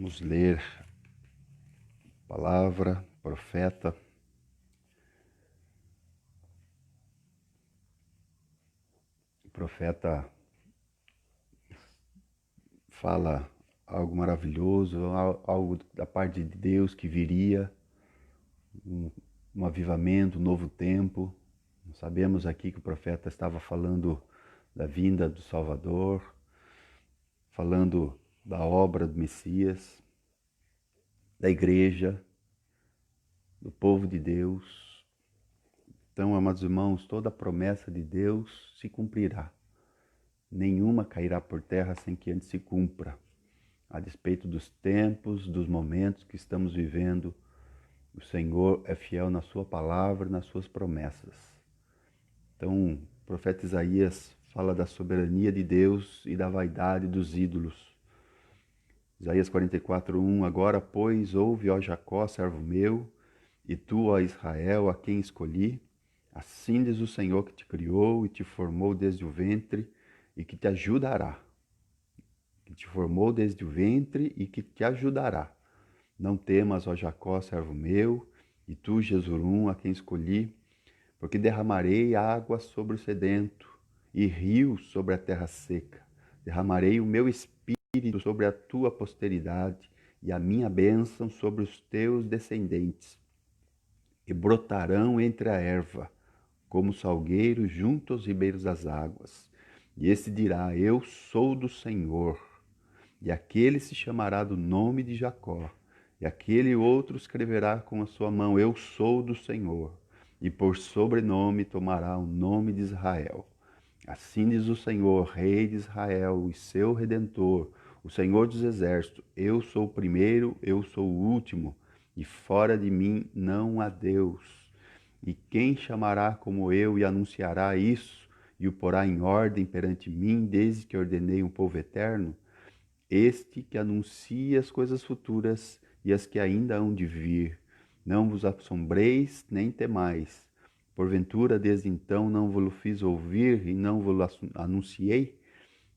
Vamos ler a palavra, profeta. O profeta fala algo maravilhoso, algo da parte de Deus que viria, um avivamento, um novo tempo. Nós sabemos aqui que o profeta estava falando da vinda do Salvador, falando da obra do Messias, da igreja, do povo de Deus. Então, amados irmãos, toda a promessa de Deus se cumprirá. Nenhuma cairá por terra sem que antes se cumpra. A despeito dos tempos, dos momentos que estamos vivendo, o Senhor é fiel na sua palavra e nas suas promessas. Então, o profeta Isaías fala da soberania de Deus e da vaidade dos ídolos. Isaías 44:1, agora, pois, ouve, ó Jacó, servo meu, e tu, ó Israel, a quem escolhi. Assim diz o Senhor que te criou e te formou desde o ventre e que te ajudará. Que te formou desde o ventre e que te ajudará. Não temas, ó Jacó, servo meu, e tu, Jesurum, a quem escolhi, porque derramarei água sobre o sedento e rios sobre a terra seca. Derramarei o meu espírito sobre a tua posteridade e a minha bênção sobre os teus descendentes. E brotarão entre a erva, como salgueiros junto aos ribeiros das águas. E esse dirá, eu sou do Senhor. E aquele se chamará do nome de Jacó. E aquele outro escreverá com a sua mão, eu sou do Senhor. E por sobrenome tomará o nome de Israel. Assim diz o Senhor, Rei de Israel, e seu Redentor, o Senhor dos Exércitos, eu sou o primeiro, eu sou o último, e fora de mim não há Deus. E quem chamará como eu e anunciará isso, e o porá em ordem perante mim, desde que ordenei um povo eterno? Este que anuncia as coisas futuras e as que ainda hão de vir. Não vos assombreis, nem temais. Porventura, desde então, não vos fiz ouvir e não vos anunciei?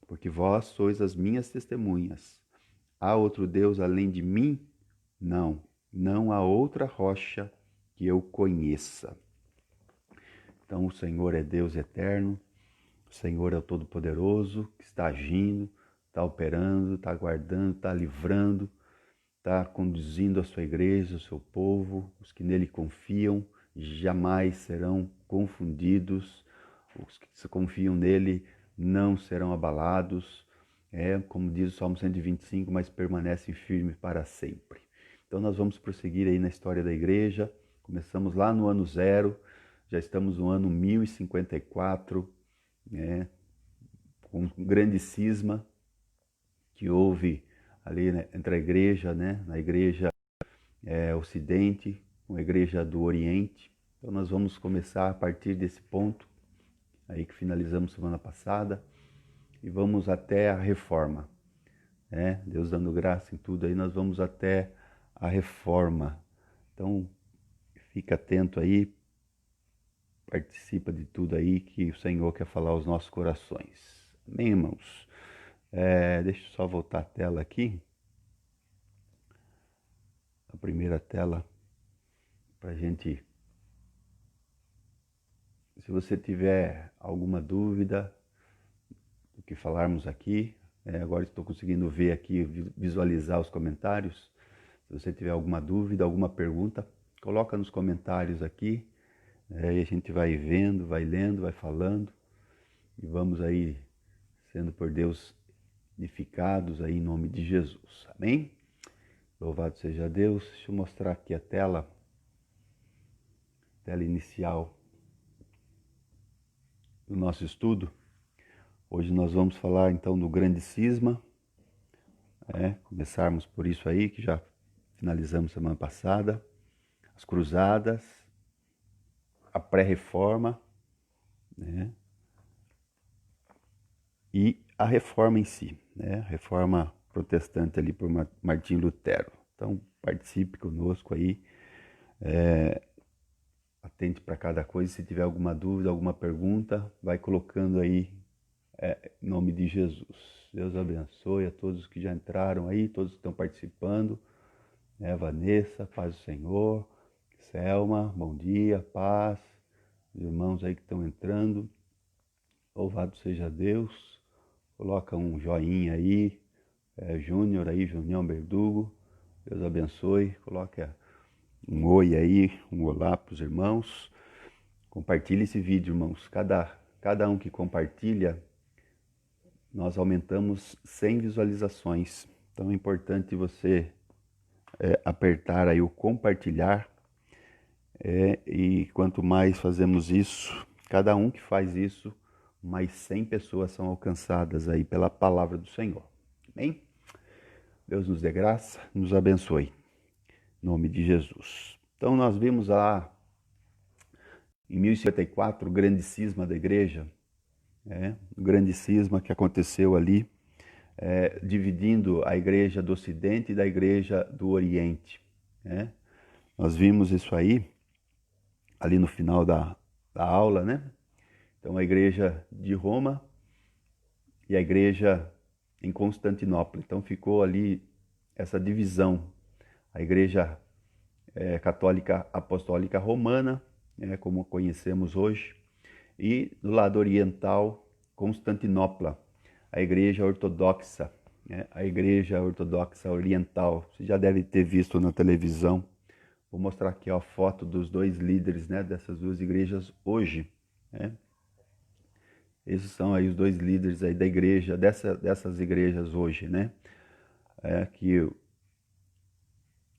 Porque vós sois as minhas testemunhas. Há outro Deus além de mim? Não, não há outra rocha que eu conheça. Então, o Senhor é Deus eterno, o Senhor é o Todo-Poderoso, que está agindo, está operando, está guardando, está livrando, está conduzindo a sua igreja, o seu povo, os que nele confiam, jamais serão confundidos, os que se confiam nele não serão abalados, como diz o Salmo 125, mas permanecem firmes para sempre. Então nós vamos prosseguir aí na história da igreja, começamos lá no ano 0, já estamos no ano 1054, com um grande cisma que houve ali, né, entre a igreja, na igreja ocidente, com a igreja do oriente. Então nós vamos começar a partir desse ponto aí que finalizamos semana passada e vamos até a reforma, Deus dando graça em tudo, aí nós vamos até a reforma. Então fica atento aí, participa de tudo aí que o Senhor quer falar aos nossos corações. Amém, irmãos? Deixa eu só voltar a tela aqui, a primeira tela, para a gente. Se você tiver alguma dúvida do que falarmos aqui, agora estou conseguindo ver aqui, visualizar os comentários. Se você tiver alguma dúvida, alguma pergunta, coloca nos comentários aqui, e a gente vai vendo, vai lendo, vai falando, e vamos aí sendo por Deus edificados aí em nome de Jesus. Amém? Louvado seja Deus. Deixa eu mostrar aqui a tela inicial do nosso estudo. Hoje nós vamos falar então do grande cisma, começarmos por isso aí, que já finalizamos semana passada, as cruzadas, a pré-reforma, e a reforma em si, a reforma protestante ali por Martim Lutero. Então participe conosco aí, atente para cada coisa. Se tiver alguma dúvida, alguma pergunta, vai colocando aí em nome de Jesus. Deus abençoe a todos que já entraram aí, todos que estão participando. Vanessa, paz do Senhor. Selma, bom dia, paz. Os irmãos aí que estão entrando. Louvado seja Deus. Coloca um joinha aí. Júnior aí, Junião Berdugo. Deus abençoe. Coloca um oi aí, um olá para os irmãos. Compartilhe esse vídeo, irmãos. Cada um que compartilha, nós aumentamos 100 visualizações. Então é importante você apertar aí o compartilhar. E quanto mais fazemos isso, cada um que faz isso, mais 100 pessoas são alcançadas aí pela palavra do Senhor. Amém? Deus nos dê graça, nos abençoe. Em nome de Jesus. Então nós vimos lá em 1054 o grande cisma da igreja, o grande cisma que aconteceu ali, dividindo a igreja do Ocidente da igreja do Oriente. Nós vimos isso aí, ali no final da aula, né? Então a igreja de Roma e a igreja em Constantinopla. Então ficou ali essa divisão. A igreja católica apostólica romana, como conhecemos hoje, e do lado oriental, Constantinopla, a igreja ortodoxa, a igreja ortodoxa oriental. Você já deve ter visto na televisão. Vou mostrar aqui a foto dos dois líderes, dessas duas igrejas hoje. Esses são aí os dois líderes aí da igreja, dessas igrejas hoje, Aqui o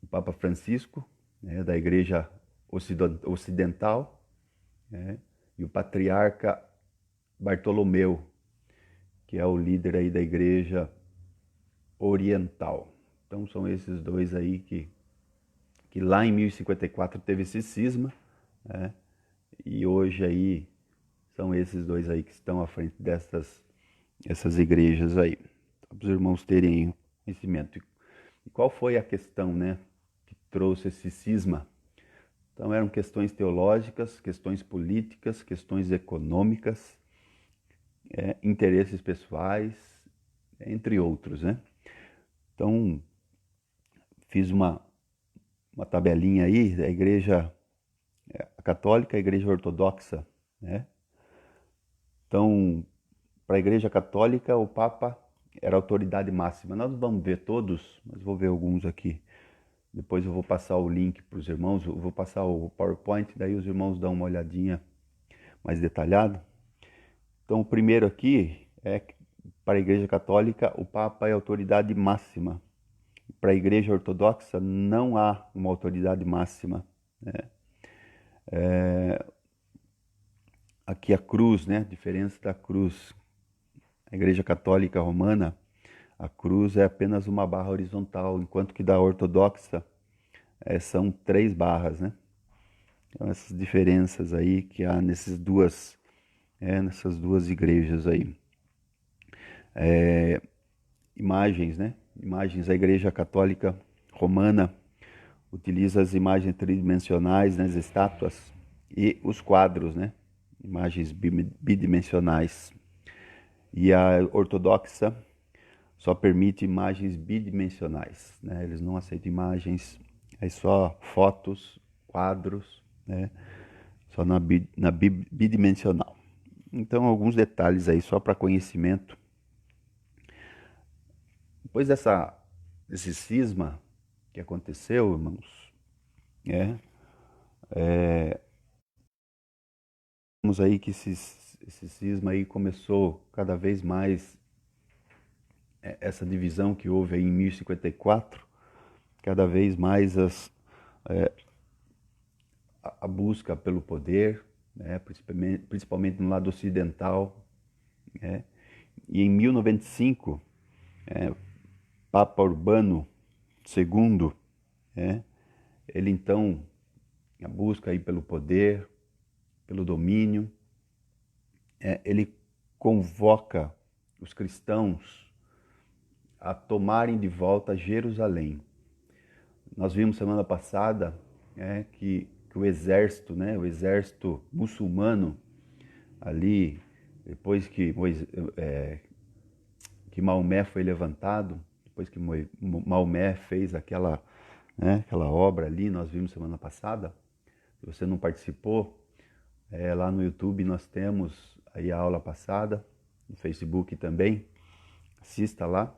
Papa Francisco, da igreja ocidental, e o patriarca Bartolomeu, que é o líder aí da igreja oriental. Então são esses dois aí que lá em 1054 teve esse cisma, e hoje aí são esses dois aí que estão à frente essas igrejas aí, para os irmãos terem conhecimento. E qual foi a questão, que trouxe esse cisma? Então eram questões teológicas, questões políticas, questões econômicas, interesses pessoais, entre outros, Então fiz uma tabelinha aí da igreja católica, a igreja ortodoxa, Então, para a igreja católica, o Papa era a autoridade máxima. Nós não vamos ver todos, mas vou ver alguns aqui. Depois eu vou passar o link para os irmãos, eu vou passar o PowerPoint, daí os irmãos dão uma olhadinha mais detalhada. Então, o primeiro aqui para a igreja católica, o Papa é a autoridade máxima. Para a igreja ortodoxa, não há uma autoridade máxima. Aqui a cruz, a diferença da cruz. A igreja católica romana, a cruz é apenas uma barra horizontal, enquanto que da ortodoxa são 3 barras, Então essas diferenças aí que há nessas duas igrejas aí. Imagens, Imagens, a igreja católica romana utiliza as imagens tridimensionais, as estátuas e os quadros, Imagens bidimensionais. E a ortodoxa só permite imagens bidimensionais, Eles não aceitam imagens, só fotos, quadros, Só na bidimensional. Então, alguns detalhes aí só para conhecimento. Depois desse cisma que aconteceu, irmãos, vemos aí que esse cisma aí começou cada vez mais, essa divisão que houve aí em 1054, cada vez mais a busca pelo poder, principalmente no lado ocidental, E em 1095, Papa Urbano II, ele então a busca aí pelo poder, pelo domínio, ele convoca os cristãos a tomarem de volta Jerusalém. Nós vimos semana passada que o exército, o exército muçulmano ali, depois que que Maomé foi levantado, depois que Maomé fez aquela, né, aquela obra ali, nós vimos semana passada. Se você não participou, lá no YouTube nós temos aí a aula passada, no Facebook também, assista lá.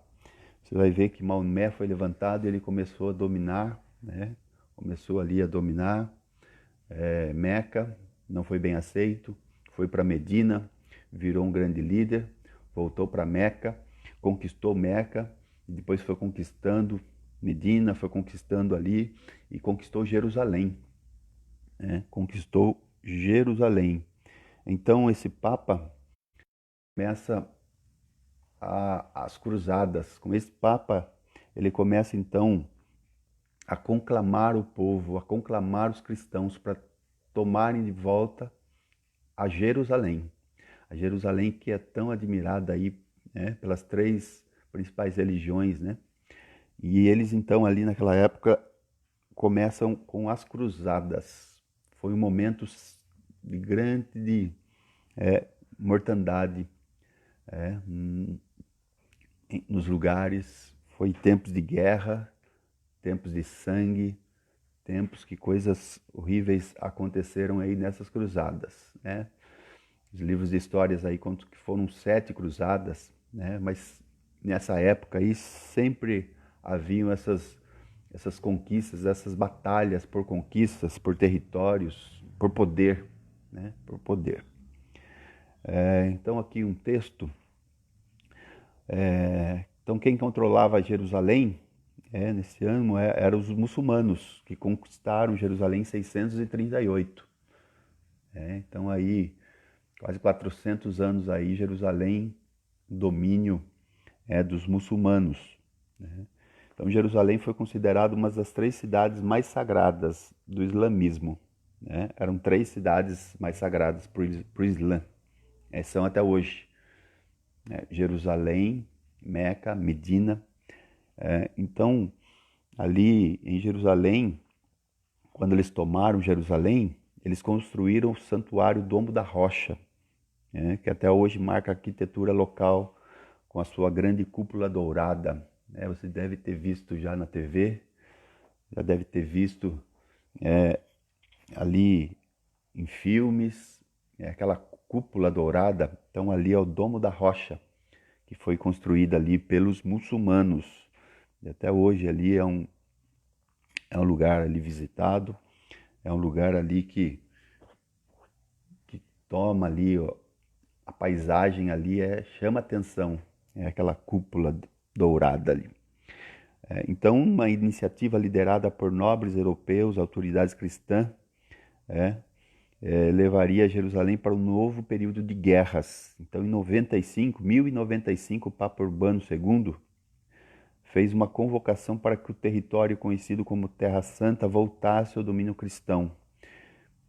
Você vai ver que Maomé foi levantado e ele começou a dominar, né? Começou ali a dominar Meca, não foi bem aceito, foi para Medina, virou um grande líder, voltou para Meca, conquistou Meca, e depois foi conquistando Medina, foi conquistando ali e conquistou Jerusalém, né? Conquistou Jerusalém. Então esse Papa começa as cruzadas. Com esse Papa, ele começa então a conclamar o povo, a conclamar os cristãos para tomarem de volta a Jerusalém. A Jerusalém que é tão admirada aí, né, pelas três principais religiões, né? E eles então ali naquela época começam com as cruzadas. Foi um momento de grande mortandade nos lugares, foi tempos de guerra, tempos de sangue, tempos que coisas horríveis aconteceram aí nessas cruzadas, né? Os livros de histórias aí contam que foram 7 cruzadas, né? Mas nessa época aí sempre haviam essas conquistas, essas batalhas por conquistas, por territórios, por poder, né? Por poder. Então aqui um texto. Então quem controlava Jerusalém nesse ano eram os muçulmanos, que conquistaram Jerusalém em 638. Então aí, quase 400 anos aí, Jerusalém, domínio dos muçulmanos, né? Então Jerusalém foi considerada uma das 3 cidades mais sagradas do islamismo, né? Eram 3 cidades mais sagradas para o Islã, são até hoje, né? Jerusalém, Meca, Medina. Então, ali em Jerusalém, quando eles tomaram Jerusalém, eles construíram o santuário Domo da Rocha, que até hoje marca a arquitetura local com a sua grande cúpula dourada. Você deve ter visto já na TV, já deve ter visto ali em filmes, aquela cúpula dourada. Então ali é o Domo da Rocha, que foi construída ali pelos muçulmanos. E até hoje ali é um lugar ali visitado, é um lugar ali que toma ali, ó, a paisagem ali chama atenção, aquela cúpula dourada ali. Então uma iniciativa liderada por nobres europeus, autoridades cristãs, levaria Jerusalém para um novo período de guerras. Então em 1095, o Papa Urbano II fez uma convocação para que o território conhecido como Terra Santa voltasse ao domínio cristão.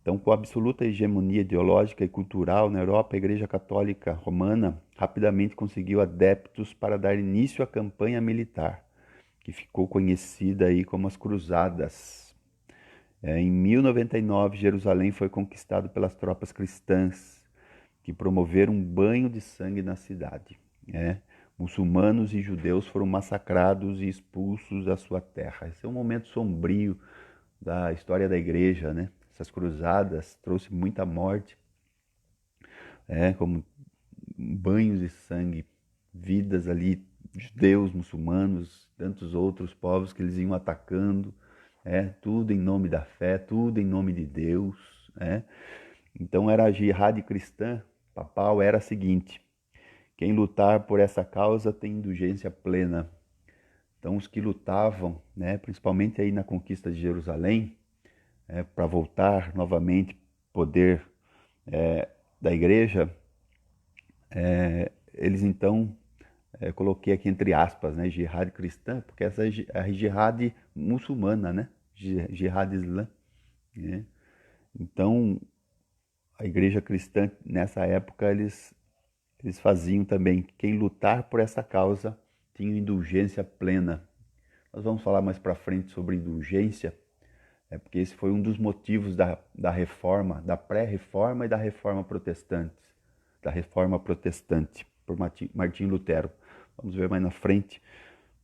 Então, com a absoluta hegemonia ideológica e cultural na Europa, a Igreja Católica Romana rapidamente conseguiu adeptos para dar início à campanha militar, que ficou conhecida aí como as Cruzadas. Em 1099, Jerusalém foi conquistado pelas tropas cristãs, que promoveram um banho de sangue na cidade. Muçulmanos e judeus foram massacrados e expulsos da sua terra. Esse é um momento sombrio da história da igreja, né? Essas cruzadas trouxe muita morte, como banhos de sangue, vidas ali, judeus, muçulmanos, tantos outros povos que eles iam atacando, tudo em nome da fé, tudo em nome de Deus, Então era a jihad cristã papal, era a seguinte: quem lutar por essa causa tem indulgência plena. Então os que lutavam, principalmente aí na conquista de Jerusalém, para voltar novamente poder da igreja, eles então, coloquei aqui entre aspas, jihad cristã, porque essa é a jihad muçulmana, né? Jihad islã, né? Então a igreja cristã nessa época eles faziam também, quem lutar por essa causa tinha indulgência plena. Nós vamos falar mais para frente sobre indulgência, porque esse foi um dos motivos da reforma, da pré-reforma e da reforma protestante, por Martim Lutero. vamos ver mais na frente.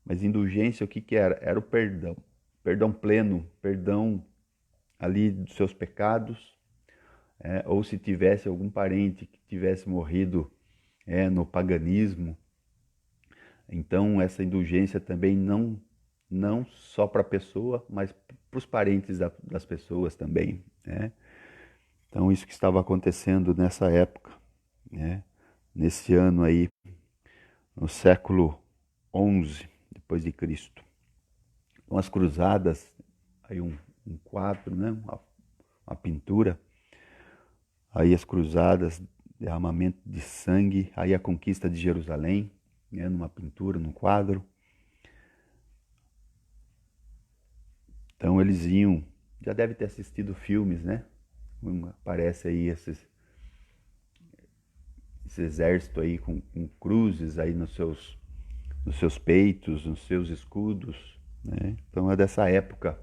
Mas indulgência, o que que era? Era o perdão. Perdão pleno, perdão ali dos seus pecados, ou se tivesse algum parente que tivesse morrido no paganismo. Então, essa indulgência também não só para a pessoa, mas para os parentes das pessoas também, né? Então, isso que estava acontecendo nessa época, né? Nesse ano aí, no século XI depois de Cristo. Então, as cruzadas, aí um quadro, né? Uma pintura, aí as cruzadas, derramamento de sangue, aí a conquista de Jerusalém, né? Numa pintura, num quadro. Então eles iam, já deve ter assistido filmes, né? Aparece aí esse exército aí com cruzes aí nos seus peitos, nos seus escudos, né? Então é dessa época,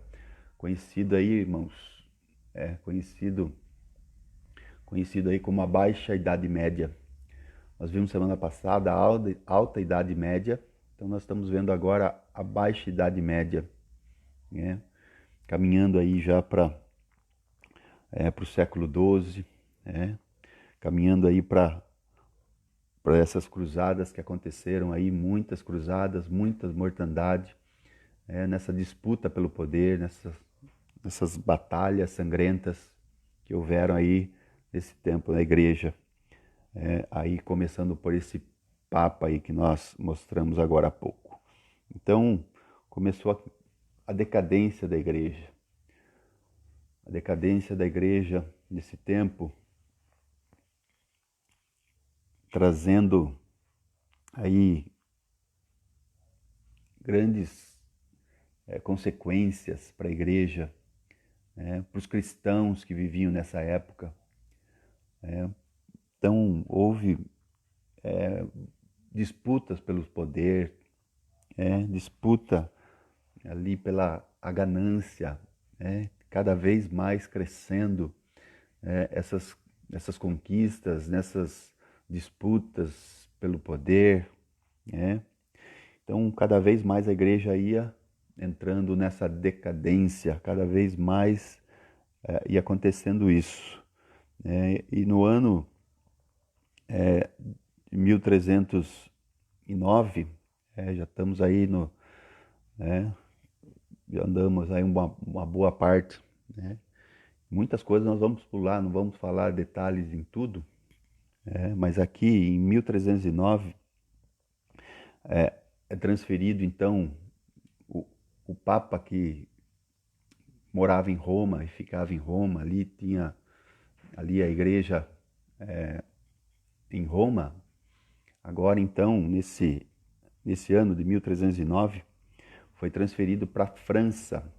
conhecido aí, irmãos, conhecido aí como a Baixa Idade Média. Nós vimos semana passada a Alta Idade Média, então nós estamos vendo agora a Baixa Idade Média, né? Caminhando aí já para o século XII, né? Caminhando aí para essas cruzadas que aconteceram aí, muitas cruzadas, muitas mortandade, nessa disputa pelo poder, nessas batalhas sangrentas que houveram aí nesse tempo na igreja. Aí começando por esse Papa aí que nós mostramos agora há pouco. Então começou a decadência da igreja. A decadência da igreja nesse tempo, trazendo aí grandes consequências para a igreja, para os cristãos que viviam nessa época. Então houve disputas pelo poder, disputa ali pela a ganância, cada vez mais crescendo essas conquistas, nessas disputas pelo poder, Então, cada vez mais a igreja ia entrando nessa decadência, cada vez mais ia acontecendo isso. E no ano de 1309, já estamos aí já andamos aí uma boa parte, Muitas coisas nós vamos pular, não vamos falar detalhes em tudo, mas aqui em 1309 é transferido então o Papa que morava em Roma e ficava em Roma, ali tinha ali a igreja em Roma. Agora então, nesse ano de 1309, foi transferido para a França,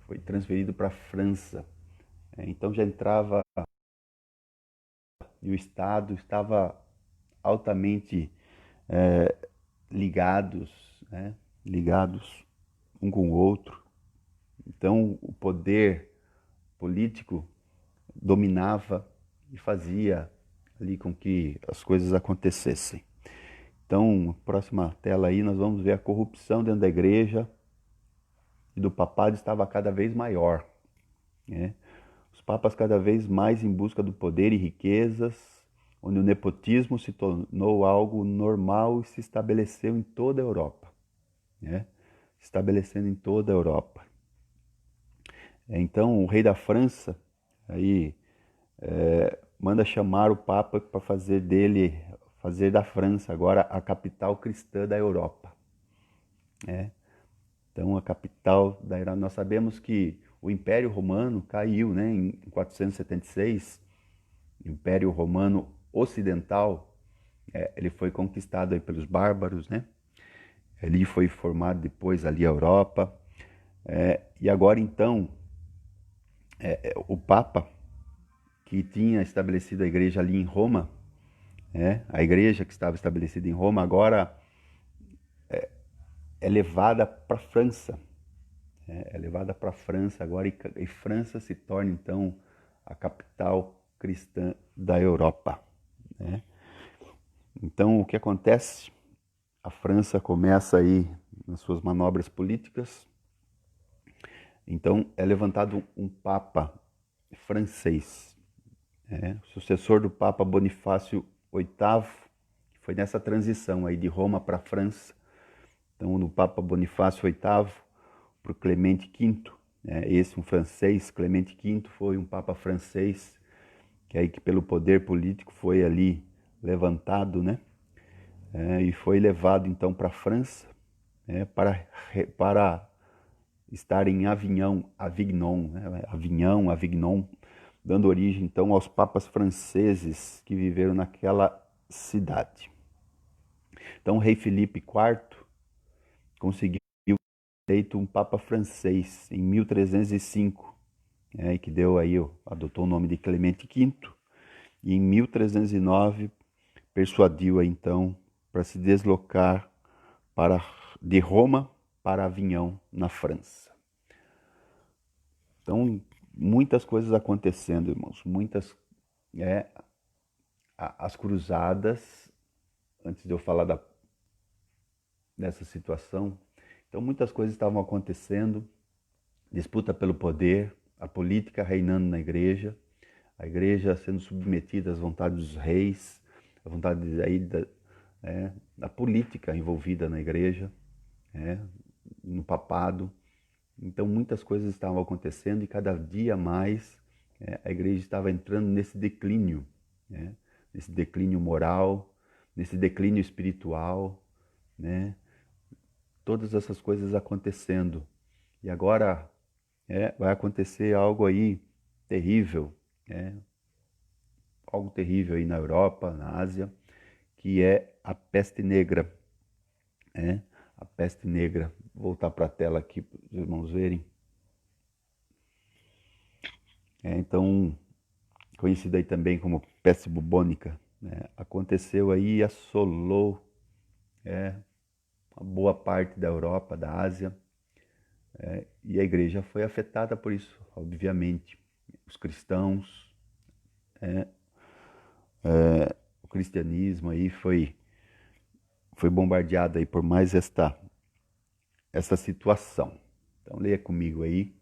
foi transferido para a França. Então já entrava, e o Estado estava altamente ligados, ligados um com o outro. Então o poder político dominava e fazia ali com que as coisas acontecessem. Então, próxima tela aí, nós vamos ver a corrupção dentro da igreja e do papado estava cada vez maior, Os papas cada vez mais em busca do poder e riquezas, onde o nepotismo se tornou algo normal e se estabeleceu em toda a Europa, estabelecendo em toda a Europa. Então, o rei da França aí manda chamar o Papa para fazer da França agora a capital cristã da Europa. Então, a capital da Europa. Nós sabemos que o Império Romano caiu, em 476. O Império Romano Ocidental, ele foi conquistado aí pelos bárbaros, Ali foi formado depois ali a Europa. E agora então, o Papa que tinha estabelecido a igreja ali em Roma, a igreja que estava estabelecida em Roma, agora é levada para a França. É levada para a França agora e França se torna então a capital cristã da Europa. Então, o que acontece? A França começa aí nas suas manobras políticas. Então, é levantado um papa francês, sucessor do Papa Bonifácio VIII, que foi nessa transição aí de Roma para a França. Então, no Papa Bonifácio VIII para o Clemente V, esse um francês, Clemente V foi um papa francês, que aí que pelo poder político foi ali levantado, né? E foi levado então para a França, para estar em Avignon, dando origem então aos papas franceses que viveram naquela cidade. Então o rei Filipe IV conseguiu eleito um papa francês em 1305, que deu aí, adotou o nome de Clemente V, e em 1309 persuadiu aí, então para se deslocar de Roma para Avignon, na França. Então, muitas coisas acontecendo, irmãos, as cruzadas, antes de eu falar dessa situação, então muitas coisas estavam acontecendo, disputa pelo poder, a política reinando na igreja, a igreja sendo submetida às vontades dos reis, à vontade aí da política envolvida na igreja, no papado. Então muitas coisas estavam acontecendo e cada dia mais a igreja estava entrando nesse declínio, nesse declínio moral, nesse declínio espiritual, todas essas coisas acontecendo. E agora vai acontecer algo aí terrível, algo terrível aí na Europa, na Ásia, que é a peste negra, a peste negra. Vou voltar para a tela aqui para os irmãos verem. Então, conhecida aí também como peste bubônica, aconteceu aí e assolou uma boa parte da Europa, da Ásia, e a igreja foi afetada por isso, obviamente. Os cristãos, o cristianismo aí foi bombardeado aí por mais essa situação. Então leia comigo aí.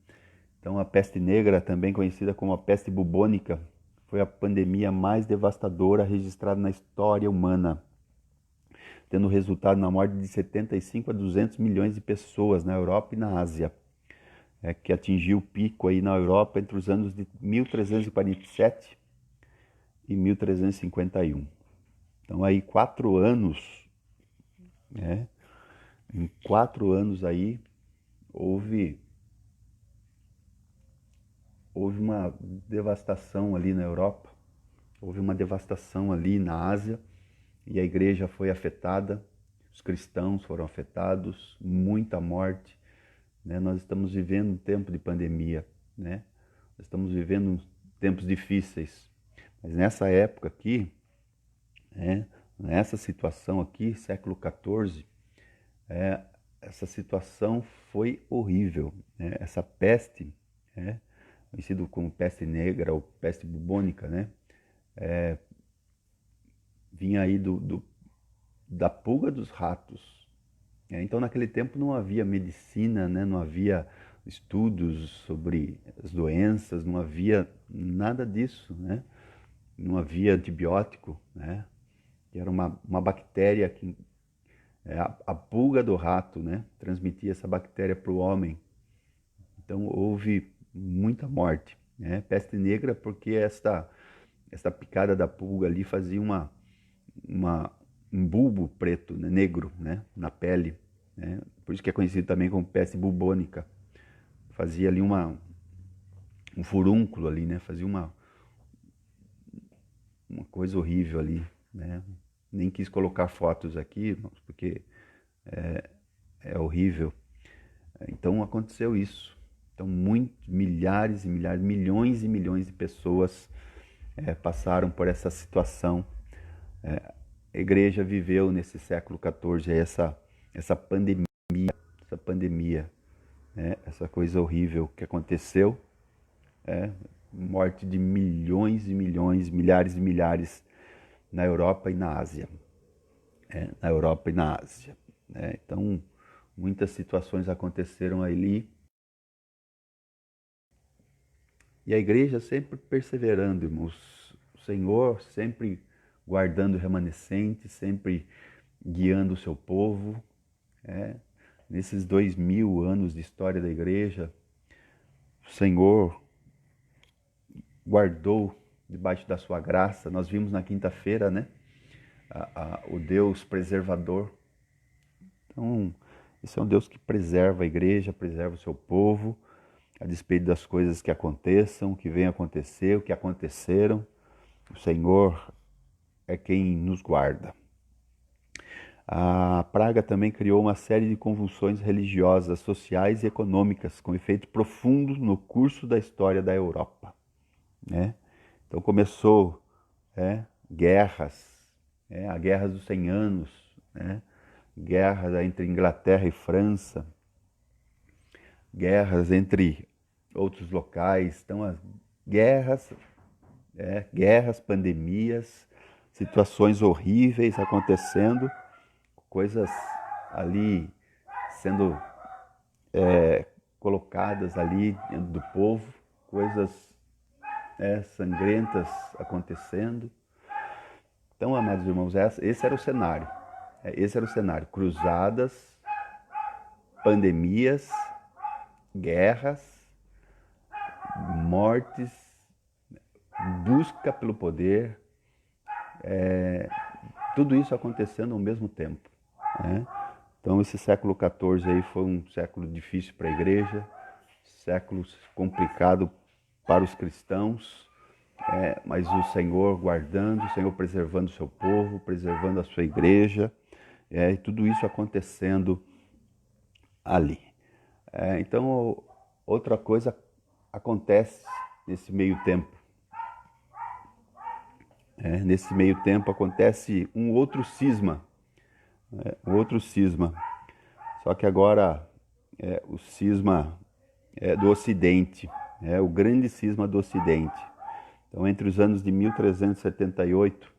Então a peste negra, também conhecida como a peste bubônica, foi a pandemia mais devastadora registrada na história humana, tendo resultado na morte de 75 a 200 milhões de pessoas na Europa e na Ásia, que atingiu o pico aí na Europa entre os anos de 1347 e 1351. Então aí 4 anos, em 4 anos aí houve uma devastação ali na Europa, houve uma devastação ali na Ásia, e a igreja foi afetada, os cristãos foram afetados, muita morte. Nós estamos vivendo um tempo de pandemia, nós estamos vivendo tempos difíceis, mas nessa época aqui, nessa situação aqui, século XIV, essa situação foi horrível, essa peste, conhecido como peste negra ou peste bubônica, vinha aí da pulga dos ratos. Então naquele tempo não havia medicina, não havia estudos sobre as doenças, não havia nada disso, não havia antibiótico, que era uma bactéria que a pulga do rato, transmitia essa bactéria para o homem. Então houve muita morte, peste negra, porque esta picada da pulga ali fazia um bulbo preto, negro, na pele, por isso que é conhecido também como peste bubônica. Fazia ali um furúnculo ali, fazia uma coisa horrível ali, Nem quis colocar fotos aqui, porque é horrível. Então aconteceu isso. Então milhares e milhares, milhões e milhões de pessoas passaram por essa situação. A igreja viveu nesse século XIV essa pandemia, essa coisa horrível que aconteceu, morte de milhões e milhões, milhares e milhares na Europa e na Ásia. na Europa e na Ásia. Então, muitas situações aconteceram ali. E a igreja sempre perseverando, irmãos. O Senhor sempre guardando o remanescente, sempre guiando o seu povo. Nesses 2000 anos de história da igreja, o Senhor guardou debaixo da sua graça. Nós vimos na quinta-feira, né? O Deus preservador. Então, esse é um Deus que preserva a igreja, preserva o seu povo, a despeito das coisas que aconteçam, que venham a acontecer, o que aconteceram. O Senhor é quem nos guarda. A praga também criou uma série de convulsões religiosas, sociais e econômicas, com efeito profundo no curso da história da Europa. Então começou guerras, a Guerra dos 100 Anos, guerras entre Inglaterra e França, guerras entre outros locais. Então as guerras, pandemias, situações horríveis acontecendo, coisas ali sendo colocadas ali dentro do povo, coisas sangrentas acontecendo. Então, amados irmãos, esse era o cenário. Esse era o cenário. Cruzadas, pandemias, guerras, mortes, busca pelo poder, tudo isso acontecendo ao mesmo tempo. Então esse século XIV aí foi um século difícil para a igreja, século complicado para os cristãos, mas o Senhor guardando, o Senhor preservando o seu povo, preservando a sua igreja, e tudo isso acontecendo ali. Então outra coisa acontece nesse meio tempo. Nesse meio tempo acontece um outro cisma. Só que agora o cisma do Ocidente, o grande cisma do Ocidente. Então, entre os anos de 1378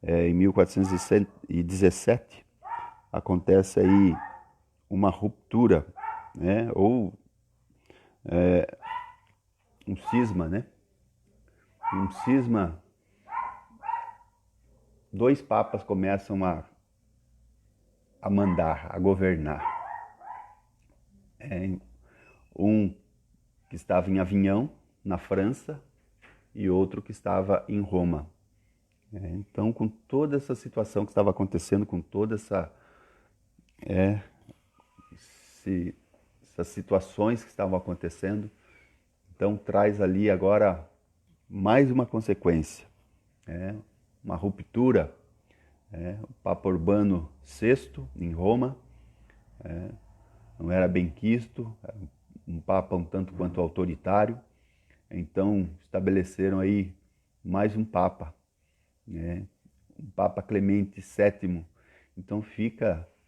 e 1417, acontece aí uma ruptura, ou um cisma, Um cisma, dois papas começam a mandar, a governar. Um que estava em Avignon, na França, e outro que estava em Roma. Então, com toda essa situação que estava acontecendo, com toda essas situações que estavam acontecendo, então traz ali agora mais uma consequência, uma ruptura. O Papa Urbano VI, em Roma, não era bem quisto, era um papa um tanto quanto autoritário. Então estabeleceram aí mais um papa, um Papa Clemente VII. Então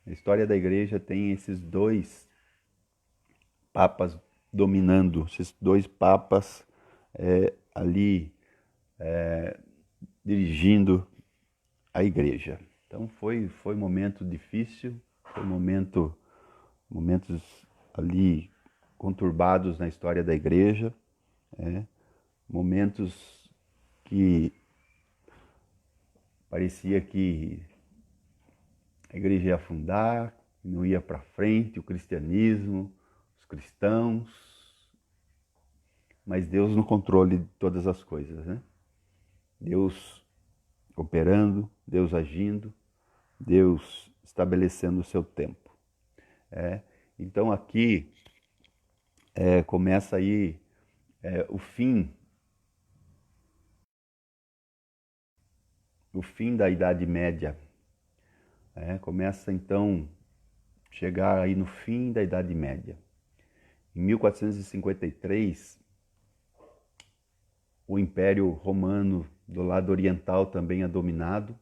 a história da igreja tem esses dois papas dominando, esses dois papas ali dirigindo a igreja. Então foi um momento difícil, foi momentos ali conturbados na história da igreja, momentos que parecia que a igreja ia afundar, não ia para frente, o cristianismo, os cristãos, mas Deus no controle de todas as coisas, Deus operando, Deus agindo, Deus estabelecendo o seu tempo. Então aqui começa aí o fim da Idade Média. Começa então chegar aí no fim da Idade Média. Em 1453, o Império Romano do lado oriental também é dominado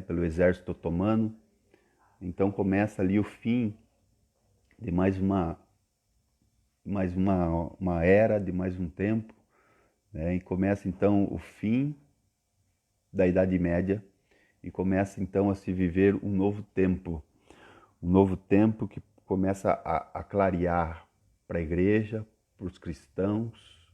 pelo exército otomano. Então começa ali o fim de mais uma era, de mais um tempo, e começa então o fim da Idade Média e começa então a se viver um novo tempo que começa a clarear para a igreja, para os cristãos.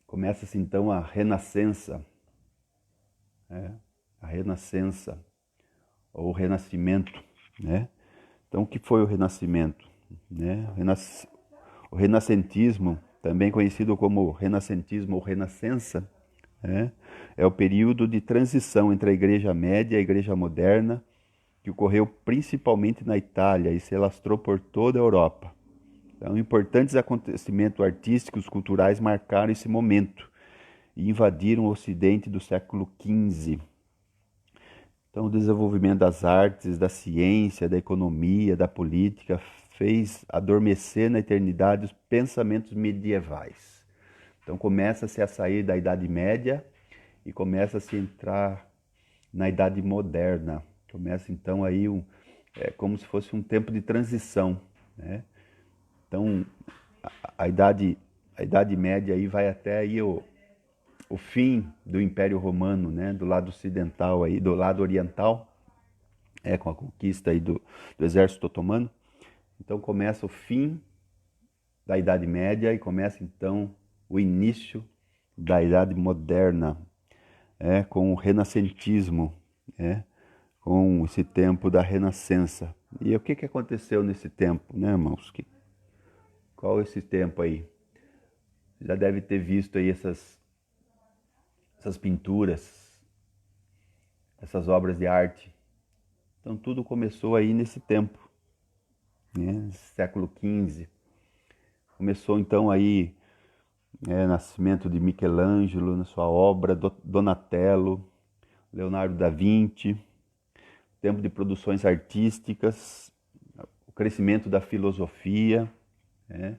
Começa-se então a renascença, né? A renascença, ou o renascimento, né? Então, o que foi o renascimento? Né? O renascentismo, também conhecido como renascentismo ou renascença, né? É o período de transição entre a Igreja Média e a Igreja Moderna, que ocorreu principalmente na Itália e se alastrou por toda a Europa. Então, importantes acontecimentos artísticos, culturais marcaram esse momento e invadiram o Ocidente do século XV. Então, o desenvolvimento das artes, da ciência, da economia, da política fez adormecer na eternidade os pensamentos medievais. Então, começa-se a sair da Idade Média e começa-se a entrar na Idade Moderna. Começa, então, aí como se fosse um tempo de transição, né? Então, a Idade Média aí vai até aí o fim do Império Romano, né? Do lado ocidental aí, do lado oriental, com a conquista aí do exército otomano. Então começa o fim da Idade Média e começa então o início da Idade Moderna, com o renascentismo, com esse tempo da Renascença. E o que aconteceu nesse tempo, né, irmãos? Qual é esse tempo aí? Você já deve ter visto aí essas pinturas, essas obras de arte. Então tudo começou aí nesse tempo, né? Século XV. Começou então aí nascimento de Michelangelo na sua obra, Donatello, Leonardo da Vinci, tempo de produções artísticas, o crescimento da filosofia, né?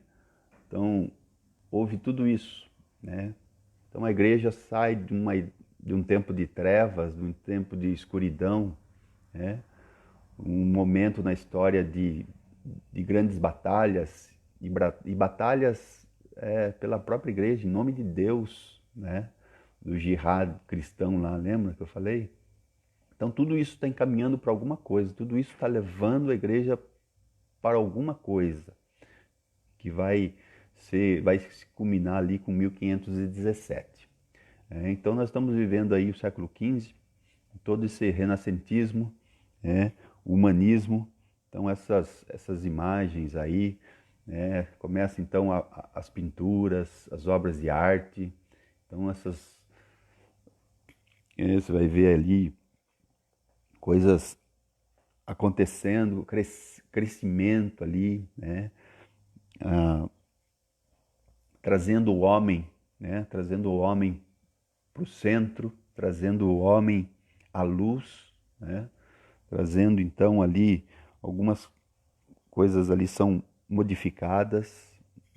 Então houve tudo isso, né? Então a igreja sai de um tempo de trevas, de um tempo de escuridão, né? Um momento na história de grandes batalhas e batalhas pela própria igreja, em nome de Deus, né? Do jihad cristão lá, lembra que eu falei? Então tudo isso está encaminhando para alguma coisa, tudo isso está levando a igreja para alguma coisa que vai se culminar ali com 1517. Então nós estamos vivendo aí o século XV, todo esse renascentismo, o humanismo. Então essas imagens aí, começam então as pinturas, as obras de arte. Então você vai ver ali coisas acontecendo, crescimento ali, né? Trazendo o homem, né? Trazendo o homem para o centro, trazendo o homem à luz, né? Trazendo então ali algumas coisas ali são modificadas,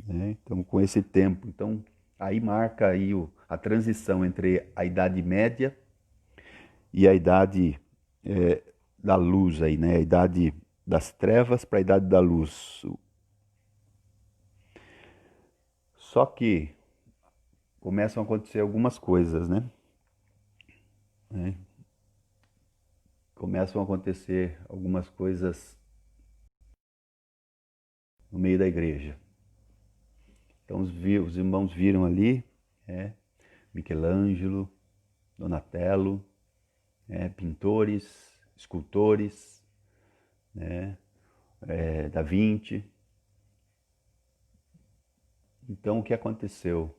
né? Então com esse tempo, então aí marca aí a transição entre a Idade Média e a Idade da Luz aí, né? A Idade das Trevas para a Idade da Luz. Só que começam a acontecer algumas coisas, né? Começam a acontecer algumas coisas no meio da igreja. Então os irmãos viram ali, Michelangelo, Donatello, pintores, escultores, né? Da Vinci. Então o que aconteceu?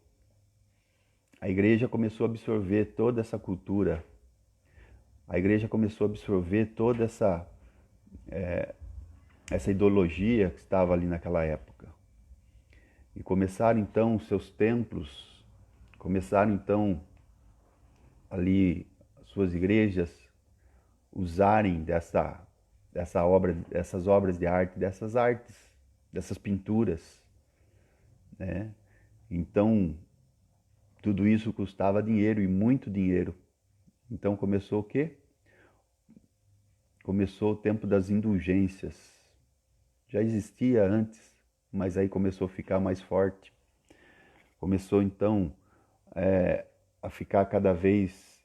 A igreja começou a absorver toda essa cultura, a igreja começou a absorver toda essa ideologia que estava ali naquela época. E começaram então os seus templos, começaram então ali as suas igrejas usarem dessas obras de arte, dessas artes, dessas pinturas, né? Então tudo isso custava dinheiro e muito dinheiro. Então começou o quê? começou o tempo das indulgências. Já existia antes, mas aí começou a ficar mais forte. Começou então a ficar cada vez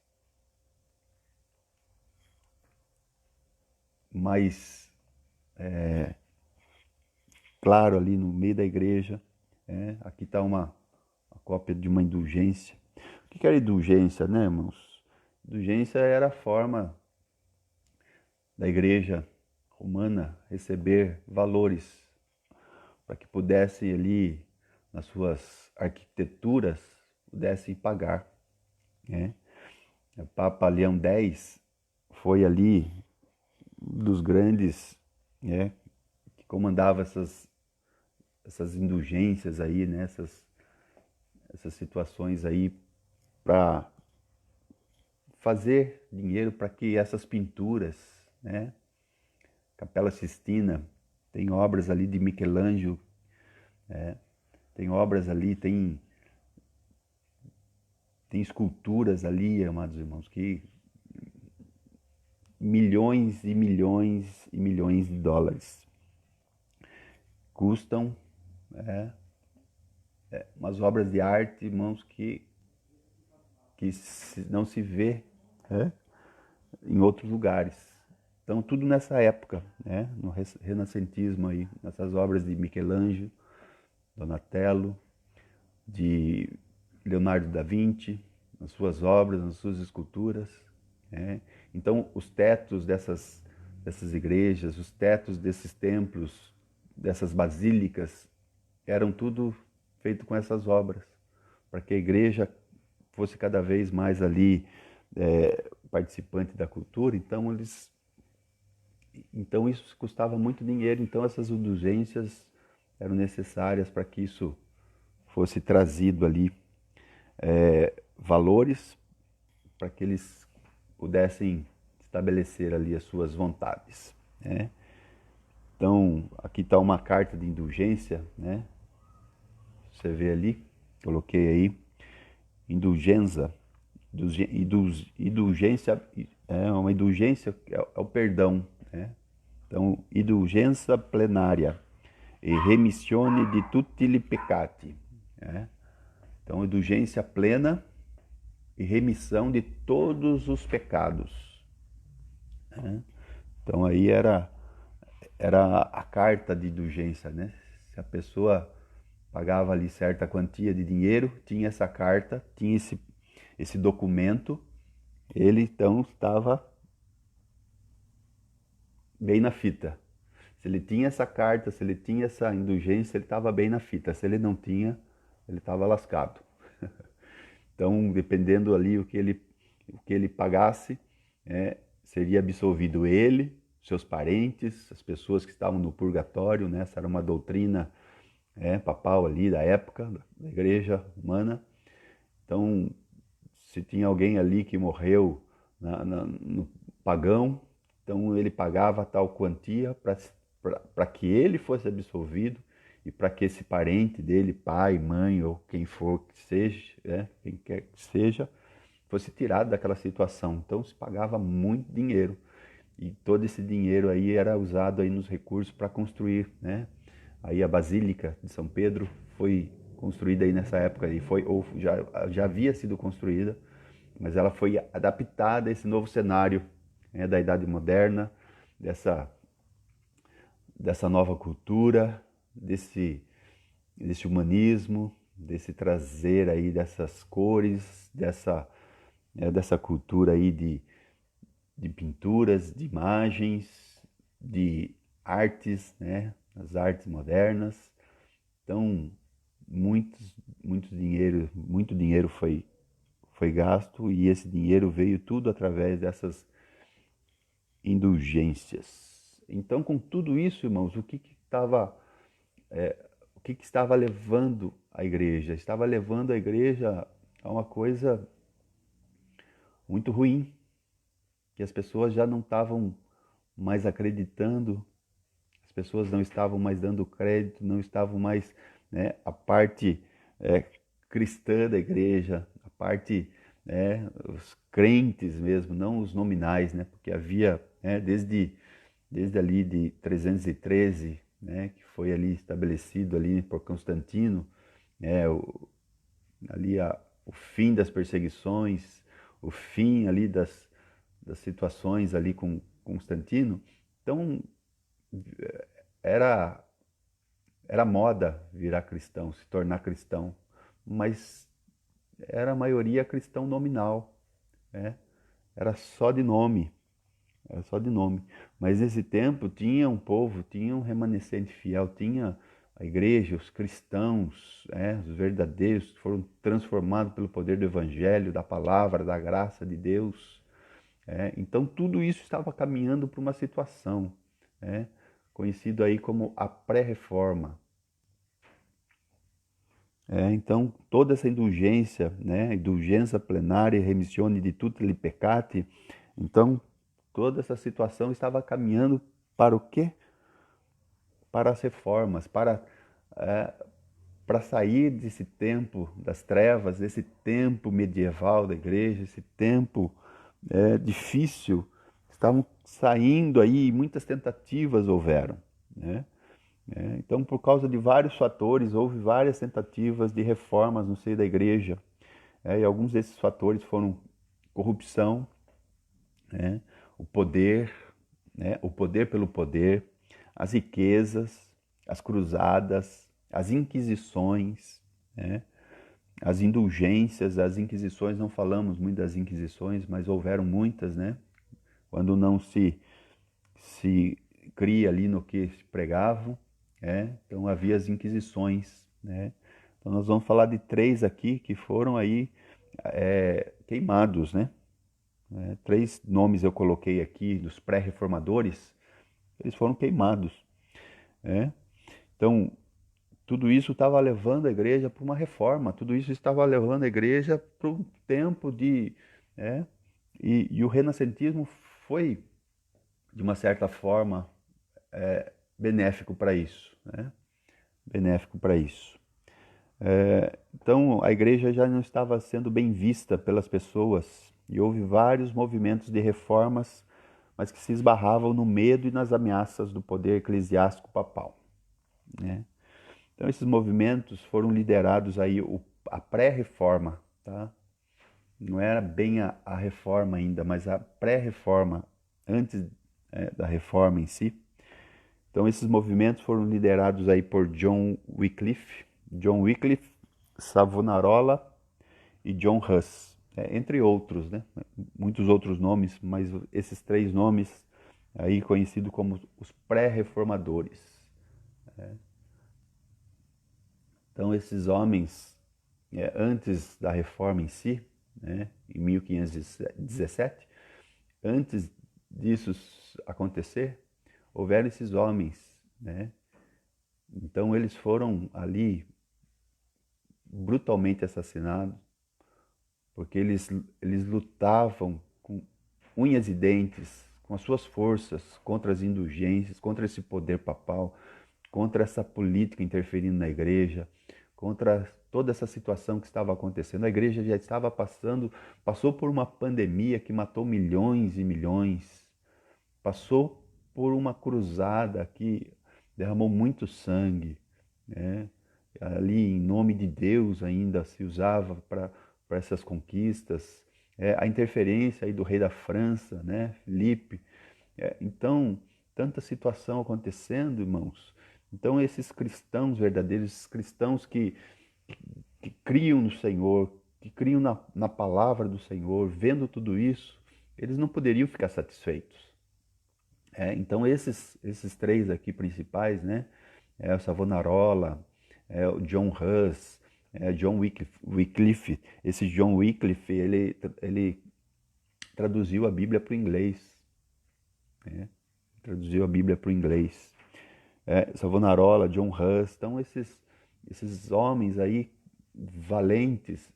mais claro ali no meio da igreja. Aqui está uma cópia de uma indulgência. O que era indulgência, né, irmãos? Indulgência era a forma da igreja romana receber valores para que pudessem ali, nas suas arquiteturas, pudessem pagar. Né? O Papa Leão X foi ali um dos grandes, né, que comandava essas indulgências aí, né, essas situações aí para fazer dinheiro para que essas pinturas, né, Capela Sistina, tem obras ali de Michelangelo, tem obras ali, tem esculturas ali, amados irmãos, que milhões e milhões e milhões de dólares custam, umas obras de arte, irmãos, que não se vê em outros lugares. Então, tudo nessa época, né? No renascentismo aí, nessas obras de Michelangelo, Donatello, de Leonardo da Vinci, nas suas obras, nas suas esculturas. Né? Então, os tetos dessas igrejas, os tetos desses templos, dessas basílicas, eram tudo feito com essas obras, para que a igreja fosse cada vez mais ali participante da cultura. Então isso custava muito dinheiro, então essas indulgências eram necessárias para que isso fosse trazido ali valores para que eles pudessem estabelecer ali as suas vontades. Né? Então aqui está uma carta de indulgência, né? Você vê ali, coloquei aí, indulgência. Indulgência é uma indulgência, é o perdão. Né? Então, indulgência plenária e remissione di tutti i peccati. Né? Então, indulgência plena e remissão de todos os pecados. Né? Então, aí era a carta de indulgência. Né? Se a pessoa pagava ali certa quantia de dinheiro, tinha essa carta, tinha esse documento, ele então estava bem na fita. Se ele tinha essa carta, se ele tinha essa indulgência, ele estava bem na fita. Se ele não tinha, ele estava lascado. Então, dependendo ali o que ele pagasse, seria absolvido ele, seus parentes, as pessoas que estavam no purgatório. Né? Essa era uma doutrina papal ali da época, da igreja romana. Então, se tinha alguém ali que morreu no pagão, então ele pagava tal quantia para que ele fosse absolvido e para que esse parente dele, pai, mãe ou quem for que seja, quem quer que seja, fosse tirado daquela situação. Então se pagava muito dinheiro e todo esse dinheiro aí era usado aí nos recursos para construir, né? Aí a Basílica de São Pedro foi construída aí nessa época aí, ou já havia sido construída, mas ela foi adaptada a esse novo cenário, da Idade Moderna, dessa nova cultura, desse humanismo, desse trazer aí dessas cores, dessa cultura aí de pinturas, de imagens, de artes, né? As artes modernas. Então, muito dinheiro foi gasto, e esse dinheiro veio tudo através dessas indulgências. Então, com tudo isso, irmãos, o que estava levando a igreja? Estava levando a igreja a uma coisa muito ruim, que as pessoas já não estavam mais acreditando, as pessoas não estavam mais dando crédito, não estavam mais, né, a parte cristã da igreja, a parte, os crentes mesmo, não os nominais, né, porque havia né? Desde ali de 313, né? Que foi ali estabelecido ali por Constantino, né? O fim das perseguições, o fim ali das situações ali com Constantino. Então, era, era moda virar cristão, se tornar cristão, mas era a maioria cristão nominal, né? Era só de nome, era só de nome. Mas nesse tempo tinha um povo, tinha um remanescente fiel, tinha a igreja, os cristãos, os verdadeiros, que foram transformados pelo poder do evangelho, da palavra, da graça de Deus. Então tudo isso estava caminhando para uma situação, conhecido aí como a pré-reforma. Então toda essa indulgência, indulgência plenária, remissione de tutti li peccati, então toda essa situação estava caminhando para o quê? Para as reformas, para sair desse tempo das trevas, desse tempo medieval da igreja, esse tempo difícil. Estavam saindo aí, muitas tentativas houveram, né? Então, por causa de vários fatores, houve várias tentativas de reformas no seio da igreja. E alguns desses fatores foram corrupção, o poder, o poder pelo poder, as riquezas, as cruzadas, as inquisições, as indulgências, as inquisições. Não falamos muito das inquisições, mas houveram muitas, né? Quando não se cria ali no que se pregavam, então havia as inquisições, né? Então nós vamos falar de 3 aqui que foram aí queimados, né? 3 nomes eu coloquei aqui dos pré-reformadores, eles foram queimados, né? Então tudo isso estava levando a igreja para uma reforma, tudo isso estava levando a igreja para um tempo de... E o renascentismo foi, de uma certa forma, benéfico para isso, né? Benéfico para isso. Então a igreja já não estava sendo bem vista pelas pessoas e houve vários movimentos de reformas, mas que se esbarravam no medo e nas ameaças do poder eclesiástico papal, né? Então esses movimentos foram liderados aí, a pré-reforma, tá? Não era bem a reforma ainda, mas a pré-reforma, antes da reforma em si. Então esses movimentos foram liderados aí por John Wycliffe, Savonarola e John Huss, entre outros, né? Muitos outros nomes, mas esses 3 nomes aí conhecidos como os pré-reformadores. Então esses homens, antes da reforma em si, em 1517, antes disso acontecer, houveram esses homens, né? Então eles foram ali brutalmente assassinados, porque eles lutavam com unhas e dentes, com as suas forças, contra as indulgências, contra esse poder papal, contra essa política interferindo na igreja, contra toda essa situação que estava acontecendo. A igreja já estava passou por uma pandemia que matou milhões e milhões, passou por uma cruzada que derramou muito sangue, né? Ali em nome de Deus ainda se usava para essas conquistas, a interferência aí do rei da França, né, Filipe. Então, tanta situação acontecendo, irmãos. Então esses cristãos verdadeiros, esses cristãos que criam no Senhor, que criam na palavra do Senhor, vendo tudo isso, eles não poderiam ficar satisfeitos. Então esses 3 aqui principais, né? O Savonarola, o John Huss, John Wycliffe. Esse John Wycliffe, ele traduziu a Bíblia para o inglês. Traduziu a Bíblia para o inglês. Savonarola, John Huss. Então esses homens aí valentes,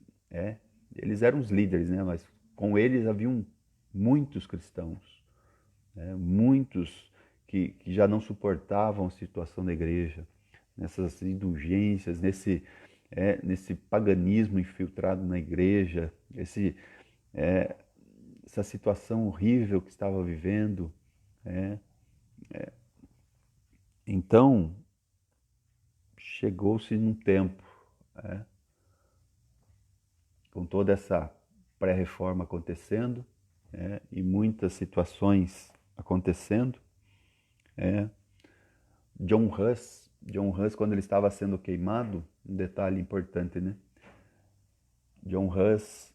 eles eram os líderes, né? Mas com eles haviam muitos cristãos, muitos que já não suportavam a situação da igreja, nessas indulgências, nesse paganismo infiltrado na igreja, essa situação horrível que estava vivendo, É, então, chegou-se num tempo, é, com toda essa pré-reforma acontecendo, e muitas situações acontecendo. John Hus, quando ele estava sendo queimado, um detalhe importante, né? John Hus,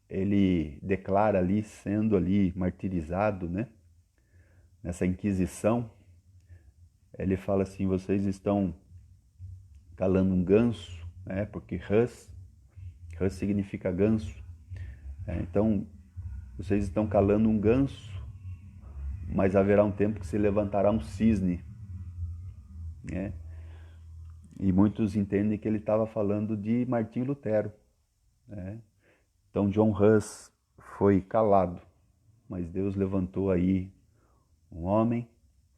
ele declara ali, sendo ali martirizado, né? Nessa Inquisição, ele fala assim: vocês estão calando um ganso, né? Porque Hus significa ganso. Então, vocês estão calando um ganso, mas haverá um tempo que se levantará um cisne, né? E muitos entendem que ele estava falando de Martim Lutero, né? Então, John Hus foi calado, mas Deus levantou aí um homem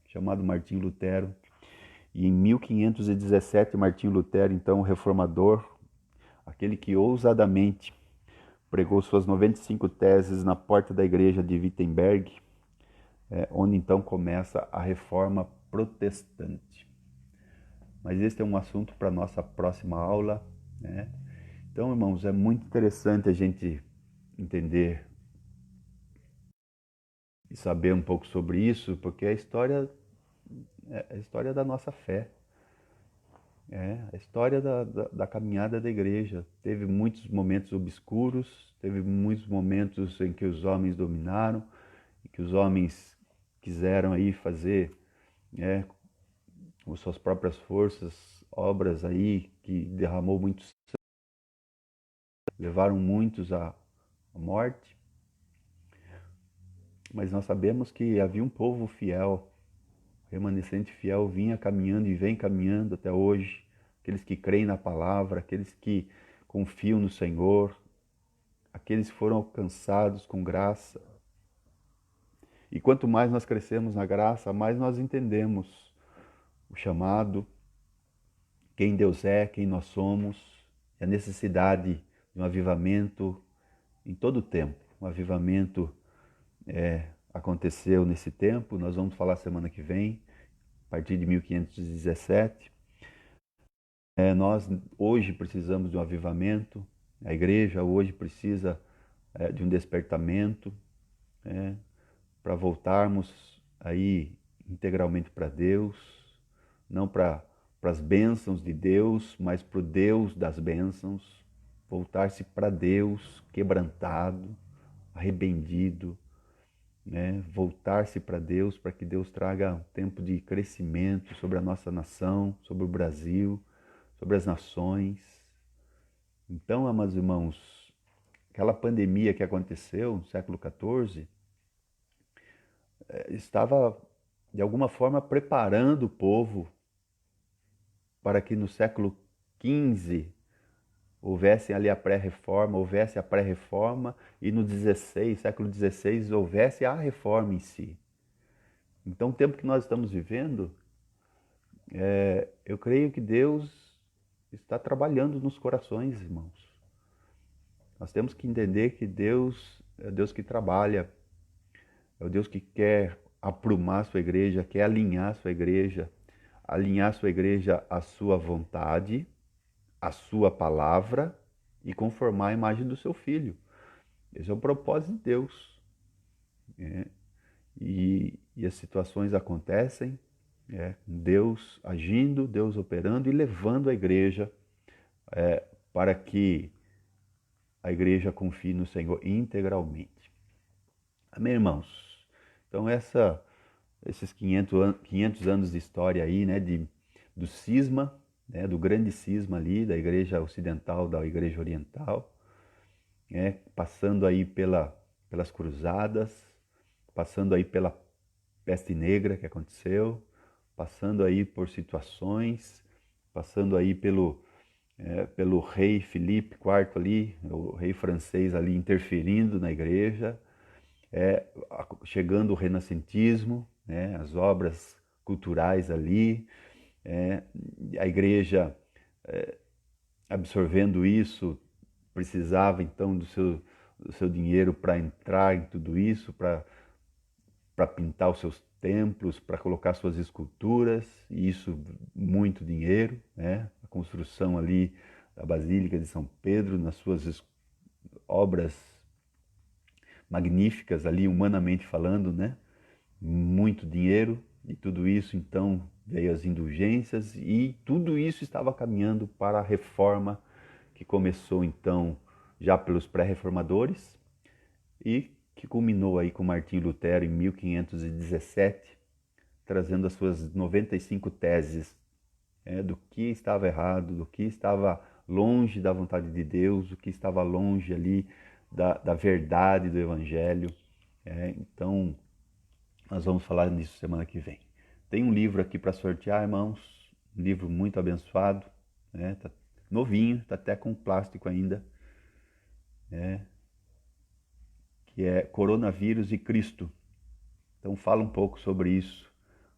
chamado Martim Lutero. E em 1517, Martim Lutero, então o reformador, aquele que ousadamente pregou suas 95 teses na porta da igreja de Wittenberg, onde então começa a reforma protestante. Mas este é um assunto para a nossa próxima aula, né? Então, irmãos, é muito interessante a gente entender e saber um pouco sobre isso, porque é a história da nossa fé. A história da caminhada da igreja. Teve muitos momentos obscuros, teve muitos momentos em que os homens dominaram, em que os homens quiseram aí fazer, né, com suas próprias forças, obras aí que derramou muitos, levaram muitos à morte. Mas nós sabemos que havia um povo fiel, remanescente fiel, vinha caminhando e vem caminhando até hoje. Aqueles que creem na palavra, aqueles que confiam no Senhor, aqueles que foram alcançados com graça. E quanto mais nós crescemos na graça, mais nós entendemos o chamado, quem Deus é, quem nós somos, e a necessidade de um avivamento em todo o tempo. Um avivamento aconteceu nesse tempo, nós vamos falar semana que vem, a partir de 1517. Nós hoje precisamos de um avivamento, a igreja hoje precisa de um despertamento, para voltarmos aí integralmente para Deus, não para as bênçãos de Deus, mas para o Deus das bênçãos, voltar-se para Deus quebrantado, arrependido, né? Voltar-se para Deus, para que Deus traga um tempo de crescimento sobre a nossa nação, sobre o Brasil, sobre as nações. Então, amados irmãos, aquela pandemia que aconteceu no século XIV estava, de alguma forma, preparando o povo para que no século XV houvesse ali a pré-reforma, houvesse a pré-reforma e no século XVI, houvesse a reforma em si. Então, o tempo que nós estamos vivendo, eu creio que Deus está trabalhando nos corações, irmãos. Nós temos que entender que Deus é Deus que trabalha, é o Deus que quer aprumar a sua igreja, quer alinhar a sua igreja à sua vontade, à sua palavra e conformar a imagem do seu filho. Esse é o propósito de Deus. E as situações acontecem, Deus agindo, Deus operando e levando a igreja para que a igreja confie no Senhor integralmente. Amém, irmãos? Então, esses 500 anos de história aí, né, do cisma, né, do grande cisma ali, da igreja ocidental, da igreja oriental, passando aí pelas cruzadas, passando aí pela peste negra que aconteceu, passando aí por situações, passando aí pelo rei Filipe IV ali, o rei francês ali interferindo na igreja, chegando o renascentismo, né, as obras culturais ali, a igreja absorvendo isso, precisava então do seu dinheiro para entrar em tudo isso, para pintar os seus templos para colocar suas esculturas, e isso muito dinheiro, né? A construção ali da Basílica de São Pedro, nas suas obras magníficas ali, humanamente falando, né? Muito dinheiro, e tudo isso então veio as indulgências, e tudo isso estava caminhando para a reforma que começou então já pelos pré-reformadores e que culminou aí com Martinho Lutero em 1517, trazendo as suas 95 teses, do que estava errado, do que estava longe da vontade de Deus, do que estava longe ali da verdade do Evangelho. Então, nós vamos falar nisso semana que vem. Tem um livro aqui para sortear, irmãos, um livro muito abençoado, tá novinho, tá até com plástico ainda, que é Coronavírus e Cristo. Então fala um pouco sobre isso,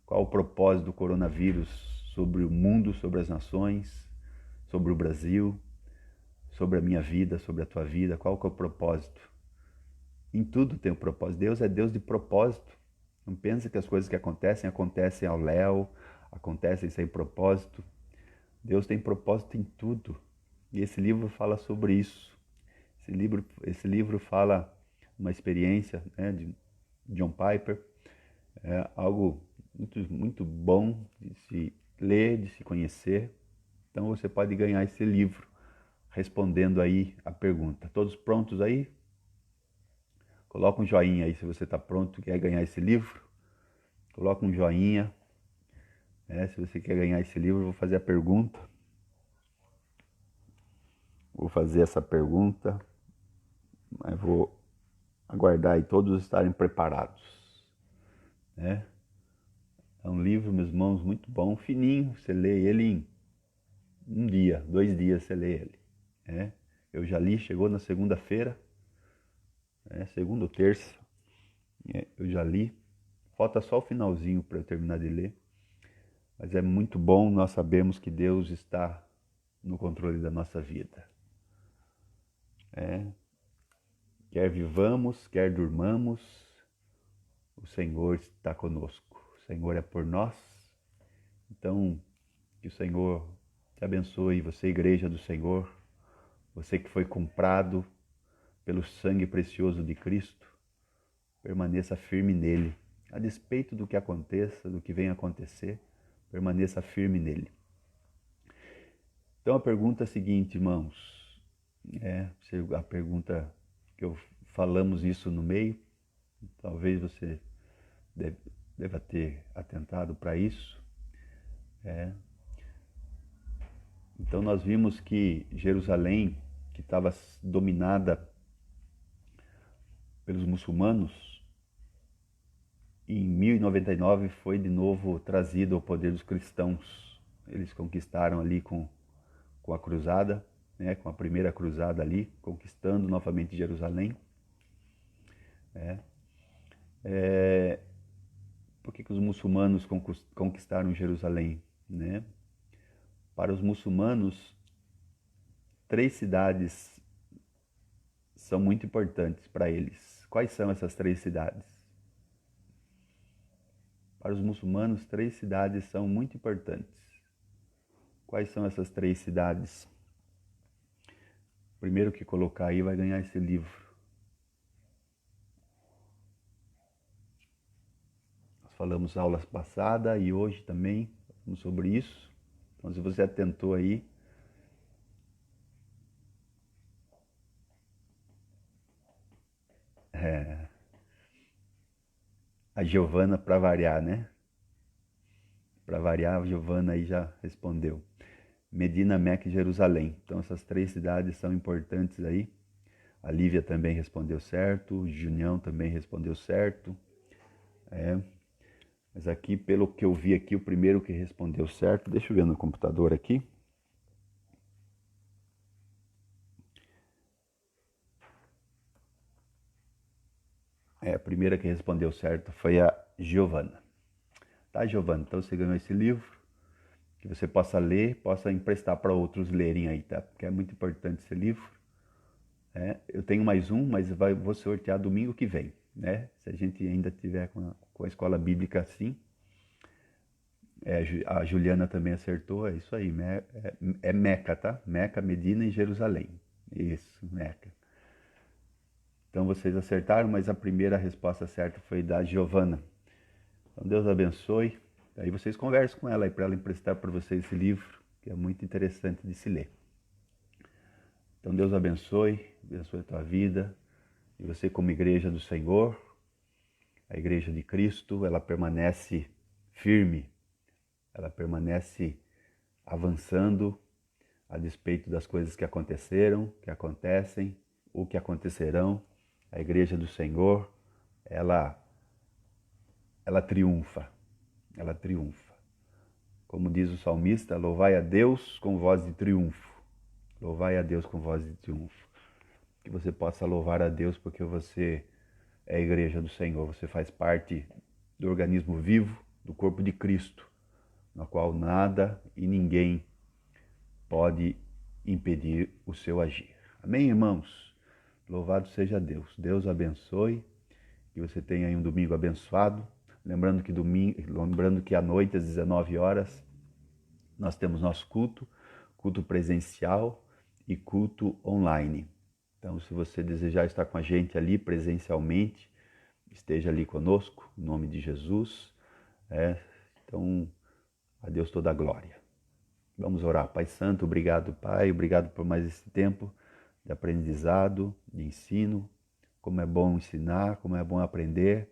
qual o propósito do coronavírus sobre o mundo, sobre as nações, sobre o Brasil, sobre a minha vida, sobre a tua vida, qual que é o propósito? Em tudo tem um propósito. Deus é Deus de propósito. Não pensa que as coisas que acontecem ao léu, acontecem sem propósito. Deus tem propósito em tudo. E esse livro fala sobre isso. Esse livro fala uma experiência, de John Piper, algo muito, muito bom de se ler, de se conhecer. Então você pode ganhar esse livro respondendo aí a pergunta. Todos prontos aí? Coloca um joinha aí se você está pronto, quer ganhar esse livro. Coloca um joinha. Se você quer ganhar esse livro, eu vou fazer a pergunta. Vou fazer essa pergunta, mas vou aguardar aí todos estarem preparados. É um livro, meus irmãos, muito bom, fininho. Você lê ele em um dia, 2 dias você lê ele. Eu já li, chegou na segunda-feira, segunda ou terça, eu já li. Falta só o finalzinho para eu terminar de ler. Mas é muito bom nós sabermos que Deus está no controle da nossa vida. Quer vivamos, quer durmamos, o Senhor está conosco. O Senhor é por nós. Então, que o Senhor te abençoe, você, igreja do Senhor, você que foi comprado pelo sangue precioso de Cristo, permaneça firme nele. A despeito do que aconteça, do que venha acontecer, permaneça firme nele. Então a pergunta é a seguinte, irmãos, a pergunta que falamos isso no meio, talvez você deva ter atentado para isso. Então nós vimos que Jerusalém, que estava dominada pelos muçulmanos, em 1099 foi de novo trazido ao poder dos cristãos. Eles conquistaram ali com a cruzada, com a primeira cruzada ali, conquistando novamente Jerusalém. Por que os muçulmanos conquistaram Jerusalém? Para os muçulmanos, 3 cidades são muito importantes para eles. Quais são essas 3 cidades? Para os muçulmanos, 3 cidades são muito importantes. Quais são essas 3 cidades? O primeiro que colocar aí vai ganhar esse livro. Nós falamos na aula passada e hoje também sobre isso. Então, se você atentou aí, a Giovana, para variar, né? Para variar, a Giovana aí já respondeu. Medina, Meca e Jerusalém. Então essas 3 cidades são importantes aí. A Lívia também respondeu certo, o Junião também respondeu certo. Mas aqui, pelo que eu vi aqui, o primeiro que respondeu certo, deixa eu ver no computador aqui. A primeira que respondeu certo foi a Giovana. Tá, Giovana? Então você ganhou esse livro, que você possa ler, possa emprestar para outros lerem aí, tá? Porque é muito importante esse livro. Eu tenho mais um, mas vou sortear domingo que vem, né? Se a gente ainda tiver com com a escola bíblica sim. A Juliana também acertou, é isso aí, é Meca, tá? Meca, Medina e Jerusalém. Isso, Meca. Então vocês acertaram, mas a primeira resposta certa foi da Giovana. Então Deus abençoe. Aí vocês conversam com ela aí para ela emprestar para vocês esse livro, que é muito interessante de se ler. Então Deus abençoe a tua vida. E você como igreja do Senhor, a igreja de Cristo, ela permanece firme, ela permanece avançando a despeito das coisas que aconteceram, que acontecem, ou que acontecerão. A igreja do Senhor, ela triunfa, ela triunfa. Como diz o salmista, louvai a Deus com voz de triunfo. Louvai a Deus com voz de triunfo. Que você possa louvar a Deus porque você é a igreja do Senhor. Você faz parte do organismo vivo, do corpo de Cristo, no qual nada e ninguém pode impedir o seu agir. Amém, irmãos? Louvado seja Deus. Deus abençoe. Que você tenha aí um domingo abençoado. Lembrando que à noite, às 19 horas, nós temos nosso culto presencial e culto online. Então, se você desejar estar com a gente ali presencialmente, esteja ali conosco, em nome de Jesus. Então, a Deus toda a glória. Vamos orar. Pai Santo, obrigado, Pai. Obrigado por mais esse tempo de aprendizado, de ensino. Como é bom ensinar, como é bom aprender,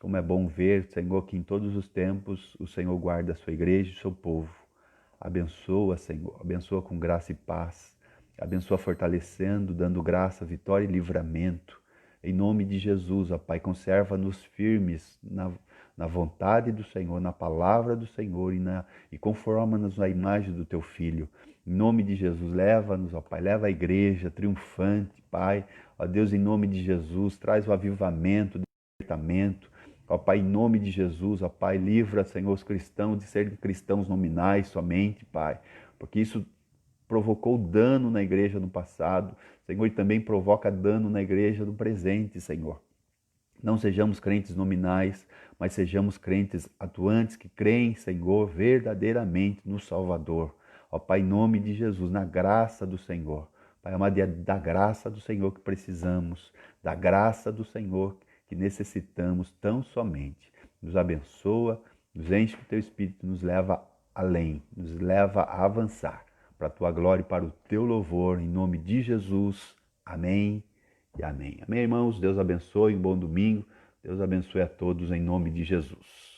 como é bom ver, Senhor, que em todos os tempos o Senhor guarda a sua igreja e o seu povo. Abençoa, Senhor, abençoa com graça e paz. Abençoa fortalecendo, dando graça, vitória e livramento. Em nome de Jesus, ó Pai, conserva-nos firmes na vontade do Senhor, na palavra do Senhor e conforma-nos à imagem do Teu Filho. Em nome de Jesus, leva-nos, ó Pai, leva a igreja triunfante, Pai. Ó Deus, em nome de Jesus, traz o avivamento, o despertamento. Ó Pai, em nome de Jesus, ó Pai, livra, Senhor, os cristãos de serem cristãos nominais somente, Pai, porque isso provocou dano na igreja no passado, Senhor, e também provoca dano na igreja no presente, Senhor. Não sejamos crentes nominais, mas sejamos crentes atuantes que creem, Senhor, verdadeiramente no Salvador. Ó Pai, em nome de Jesus, na graça do Senhor. Pai amado, é da graça do Senhor que precisamos, da graça do Senhor que necessitamos tão somente. Nos abençoa, nos enche com o Teu Espírito, nos leva além, nos leva a avançar para a Tua glória e para o Teu louvor, em nome de Jesus. Amém e amém. Amém, irmãos? Deus abençoe, um bom domingo. Deus abençoe a todos em nome de Jesus.